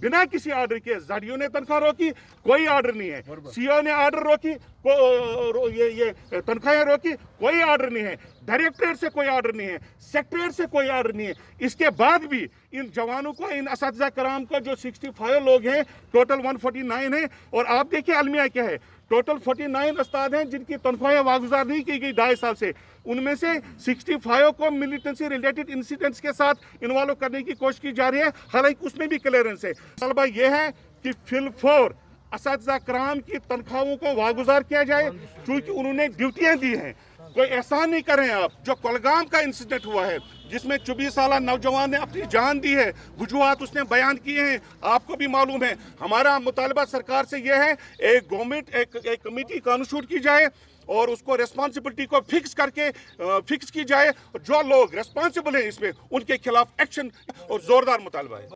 बिना किसी ऑर्डर के ZDO ने तनख्वाह रोकी, कोई ऑर्डर नहीं है। CO ने ऑर्डर रोकी, ये तनख्वाहें रोकी, कोई ऑर्डर नहीं है। डायरेक्टरेट से कोई ऑर्डर नहीं है, सेक्रेटरीट से कोई ऑर्डर नहीं है। इसके बाद भी इन जवानों को, इन असातिज़ा कराम को जो 65 लोग हैं, टोटल 149 है। और आप देखिए अलमिया क्या है, टोटल 49 उस्ताद हैं जिनकी तनख्वाहें वागुजार नहीं की गई 2.5 साल से। उनमें से 65 को मिलिटेंसी रिलेटेड इंसिडेंट्स के साथ इन्वॉल्व करने की कोशिश की जा रही है, हालांकि उसमें भी क्लियरेंस है। तलबा यह है कि फिलफोर असातिज़ा कराम की तनख्वाहों को वागुजार किया जाए, क्योंकि उन्होंने ड्यूटियां दी हैं। कोई एहसान नहीं करें आप। जो कुलगाम का इंसिडेंट हुआ है जिसमें 24 साल नौजवान ने अपनी जान दी है, वजूहात उसने बयान किए हैं, आपको भी मालूम है। हमारा मुतालबा सरकार से यह है, एक गवर्नमेंट एक कमेटी कानून की जाए और उसको रेस्पॉन्सिबिलिटी को फिक्स की जाए। जो लोग रेस्पॉन्सिबल हैं इसमें, उनके खिलाफ एक्शन और जोरदार मुतालबा है।